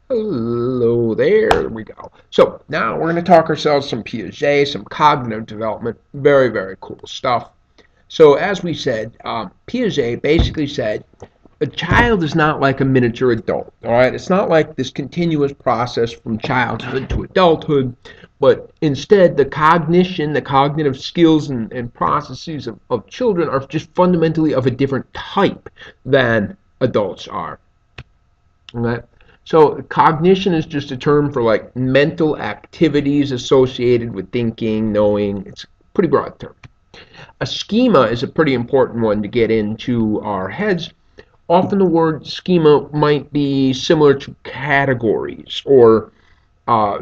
Hello there. There we go. So now we're going to talk ourselves some Piaget, some cognitive development. Very, very cool stuff. So as we said, Piaget basically said a child is not like a miniature adult. All right, it's not like this continuous process from childhood to adulthood, but instead the cognition, the cognitive skills and processes of children are just fundamentally of a different type than adults are. Okay? So cognition is just a term for like mental activities associated with thinking, knowing. It's a pretty broad term. A schema is a pretty important one to get into our heads. Often the word schema might be similar to categories or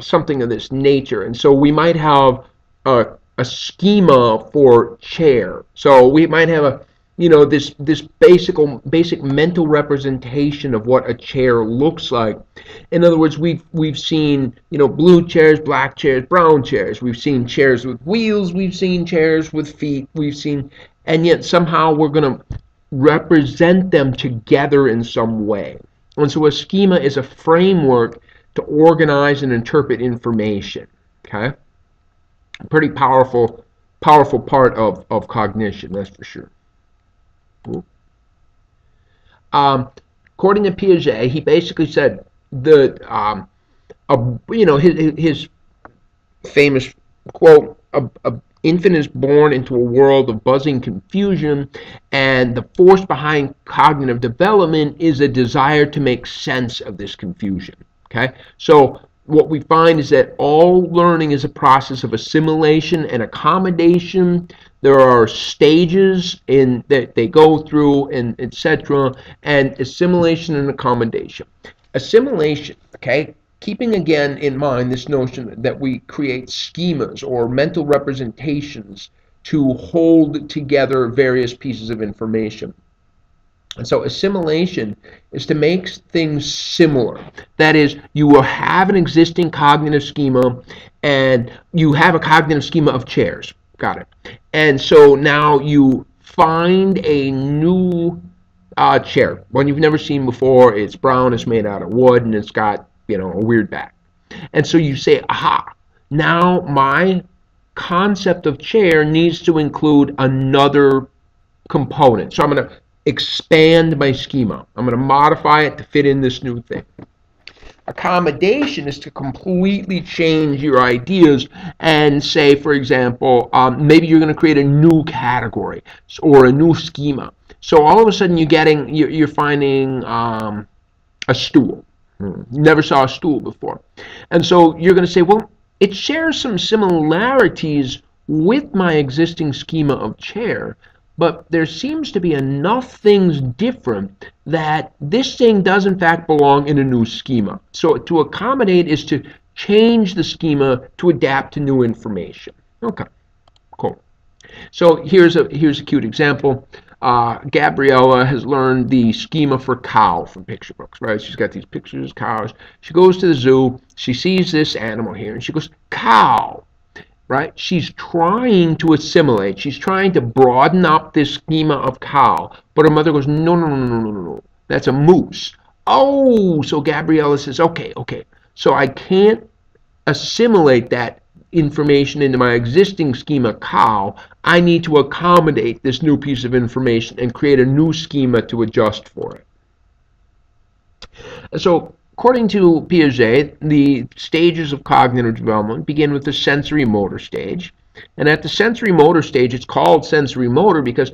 something of this nature. And so we might have a schema for chair. So we might have this basic mental representation of what a chair looks like. In other words, we've seen blue chairs, black chairs, brown chairs. We've seen chairs with wheels. We've seen chairs with feet. And yet somehow we're going to represent them together in some way. And so a schema is a framework to organize and interpret information. Okay, a pretty powerful part of cognition, that's for sure. Um, According to Piaget, he basically said that his famous quote: "A infant is born into a world of buzzing confusion, and the force behind cognitive development is a desire to make sense of this confusion." Okay, so what we find is that all learning is a process of assimilation and accommodation. There are stages in that they go through, and etc. And assimilation and accommodation. Assimilation, okay, keeping again in mind this notion that we create schemas or mental representations to hold together various pieces of information. And so assimilation is to make things similar. That is, you will have an existing cognitive schema, and you have a cognitive schema of chairs. Got it. And so now you find a new chair, one you've never seen before. It's brown, it's made out of wood, and it's got a weird back. And so you say, aha, now my concept of chair needs to include another component. So I'm going to expand my schema. I'm going to modify it to fit in this new thing. Accommodation is to completely change your ideas and say, for example, maybe you're going to create a new category or a new schema. So all of a sudden you're finding a stool. You never saw a stool before. And so you're going to say, well, it shares some similarities with my existing schema of chair, but there seems to be enough things different that this thing does in fact belong in a new schema. So to accommodate is to change the schema to adapt to new information. Okay, cool. So here's a cute example. Gabriella has learned the schema for cow from picture books, right? She's got these pictures of cows. She goes to the zoo. She sees this animal here, and she goes, cow. Right? She's trying to assimilate. She's trying to broaden up this schema of cow. But her mother goes, no, no, no, no, no, no, no. That's a moose. Oh, so Gabriella says, okay. So I can't assimilate that information into my existing schema cow. I need to accommodate this new piece of information and create a new schema to adjust for it. And so according to Piaget, the stages of cognitive development begin with the sensorimotor stage. And at the sensorimotor stage, it's called sensorimotor because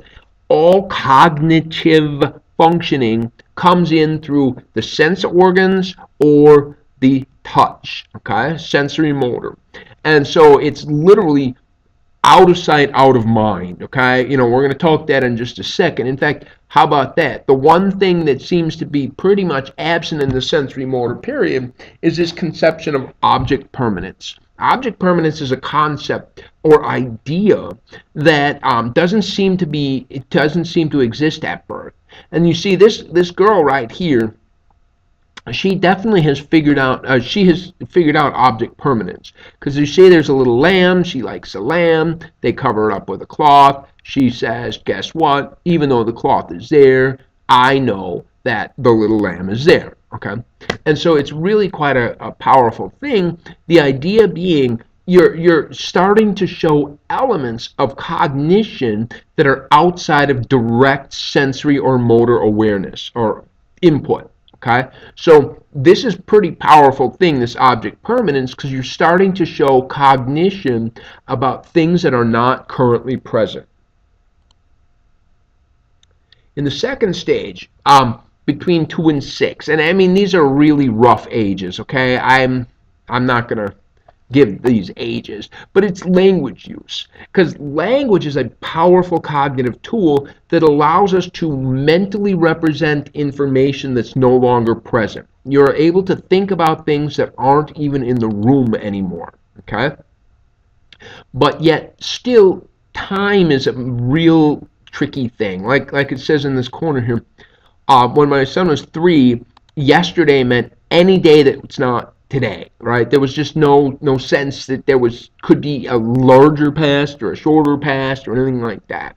all cognitive functioning comes in through the sense organs or the touch, okay? Sensorimotor. And so it's literally out of sight, out of mind, okay? We're going to talk that in just a second. In fact, how about that? The one thing that seems to be pretty much absent in the sensorimotor period is this conception of object permanence. Object permanence is a concept or idea that doesn't seem to exist at birth. And you see this girl right here, she definitely has figured out object permanence, because you see there's a little lamb. She likes a lamb. They cover it up with a cloth. She says, guess what, even though the cloth is there, I know that the little lamb is there. Okay, and so it's really quite a powerful thing. The idea being you're starting to show elements of cognition that are outside of direct sensory or motor awareness or input. Okay, so this is pretty powerful thing, this object permanence, because you're starting to show cognition about things that are not currently present. In the second stage, between 2 and 6, and I mean these are really rough ages. Okay, I'm not gonna give these ages, but it's language use, because language is a powerful cognitive tool that allows us to mentally represent information that's no longer present. You're able to think about things that aren't even in the room anymore. Okay, but yet still time is a real tricky thing. Like it says in this corner here, when my son was 3, yesterday meant any day that's not today, right? There was just no sense that there could be a larger past or a shorter past or anything like that.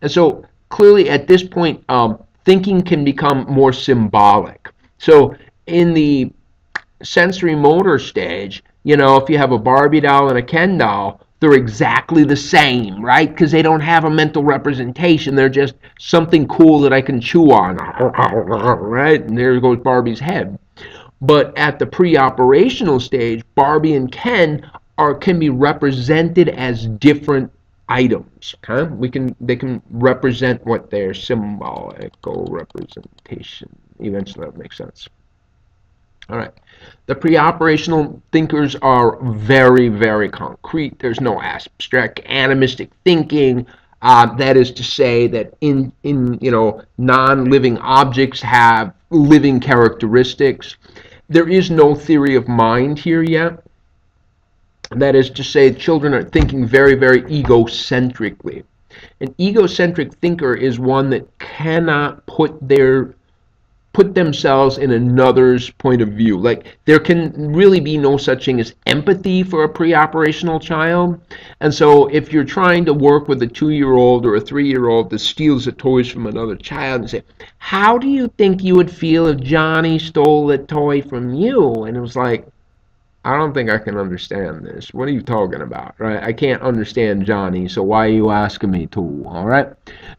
And so clearly at this point, thinking can become more symbolic. So in the sensorimotor stage, if you have a Barbie doll and a Ken doll, they're exactly the same, right? Because they don't have a mental representation. They're just something cool that I can chew on, right? And there goes Barbie's head. But at the preoperational stage, Barbie and Ken can be represented as different items. Okay? They can represent what their symbolical representation. Eventually, that makes sense. All right. The preoperational thinkers are very, very concrete. There's no abstract animistic thinking. That is to say that in non-living objects have living characteristics. There is no theory of mind here yet. That is to say, children are thinking very, very egocentrically. An egocentric thinker is one that cannot put themselves in another's point of view. Like, there can really be no such thing as empathy for a preoperational child. And so if you're trying to work with a 2-year-old or a 3-year-old that steals the toys from another child and say, how do you think you would feel if Johnny stole a toy from you? And it was like, I don't think I can understand this. What are you talking about, right? I can't understand Johnny, so why are you asking me to, all right?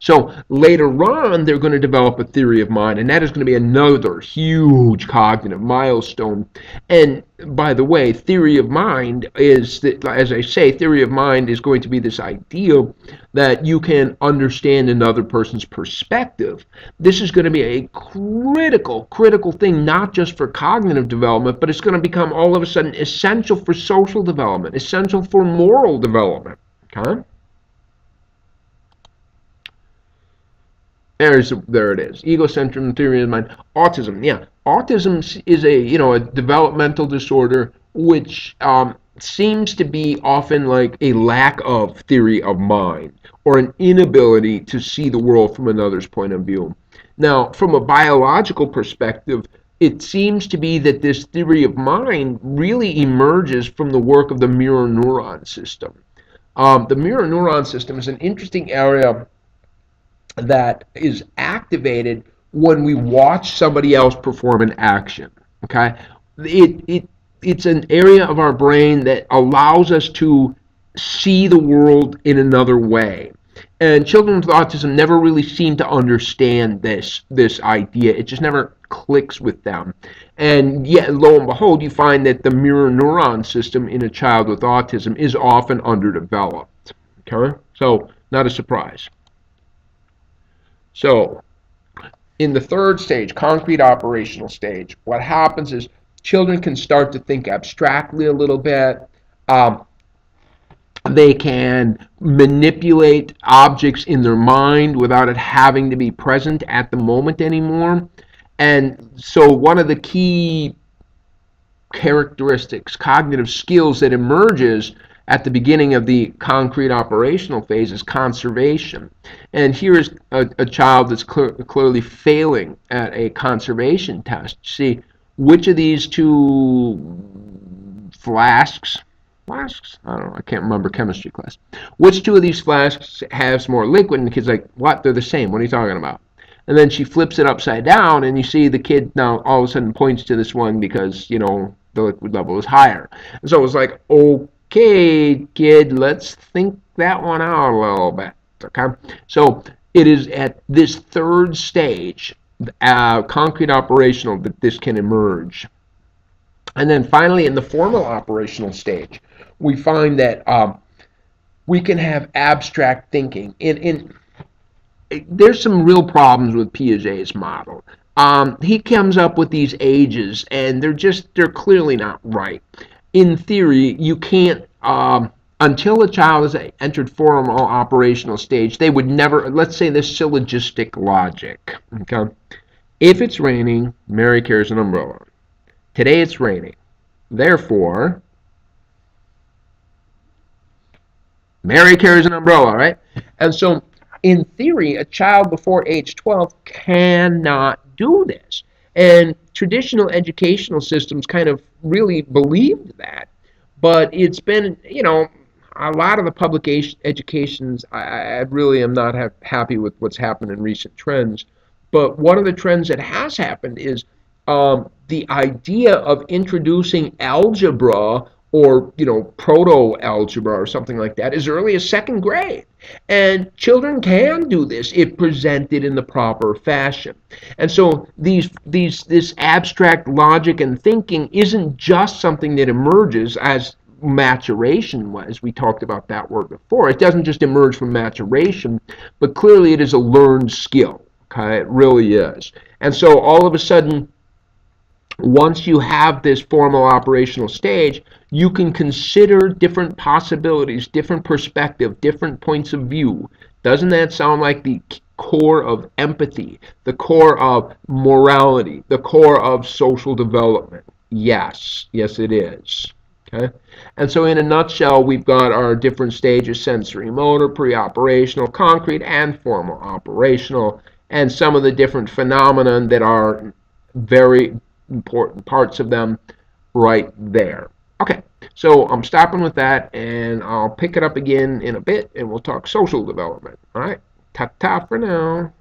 So later on, they're going to develop a theory of mind, and that is going to be another huge cognitive milestone. And by the way, theory of mind is, that, as I say, theory of mind is going to be this idea that you can understand another person's perspective. This is going to be a critical thing, not just for cognitive development, but it's going to become all of a sudden essential for social development, essential for moral development. Okay? There it is. Egocentrism, theory of mind, autism. Yeah, autism is a developmental disorder which seems to be often like a lack of theory of mind or an inability to see the world from another's point of view. Now, from a biological perspective, it seems to be that this theory of mind really emerges from the work of the mirror neuron system. The mirror neuron system is an interesting area that is activated when we watch somebody else perform an action. Okay, it's an area of our brain that allows us to see the world in another way. And children with autism never really seem to understand this idea. It just never clicks with them. And yet, lo and behold, you find that the mirror neuron system in a child with autism is often underdeveloped. Okay, so not a surprise. So, in the third stage, concrete operational stage, what happens is children can start to think abstractly a little bit. They can manipulate objects in their mind without it having to be present at the moment anymore. And so one of the key characteristics, cognitive skills that emerges at the beginning of the concrete operational phase is conservation. And here is a child that's clearly failing at a conservation test. See, which of these two flasks, I don't know, I can't remember chemistry class. Which two of these flasks has more liquid? And the kid's like, what? They're the same. What are you talking about? And then she flips it upside down, and you see the kid now all of a sudden points to this one because, the liquid level is higher. And so it was like, okay, kid, let's think that one out a little bit. Okay? So it is at this third stage, concrete operational, that this can emerge. And then finally, in the formal operational stage, we find that we can have abstract thinking. There's some real problems with Piaget's model. He comes up with these ages, and they're clearly not right. In theory, you can't, until a child has entered formal operational stage, they would never, let's say this syllogistic logic. Okay? If it's raining, Mary carries an umbrella. Today it's raining. Therefore, Mary carries an umbrella, right? And so, in theory, a child before age 12 cannot do this. And traditional educational systems kind of really believed that. But it's been, a lot of the public educations, I really am not happy with what's happened in recent trends. But one of the trends that has happened is the idea of introducing algebra or proto-algebra or something like that as early as second grade. And children can do this if presented in the proper fashion. And so this abstract logic and thinking isn't just something that emerges as maturation was. We talked about that word before. It doesn't just emerge from maturation, but clearly it is a learned skill. Okay, it really is. And so all of a sudden, once you have this formal operational stage, you can consider different possibilities, different perspective, different points of view. Doesn't that sound like the core of empathy, the core of morality, the core of social development? Yes, it is. Okay? And so in a nutshell, we've got our different stages: sensorimotor, preoperational, concrete, and formal operational, and some of the different phenomena that are very important parts of them right there. Okay, so I'm stopping with that, and I'll pick it up again in a bit, and we'll talk social development. All right, ta-ta for now.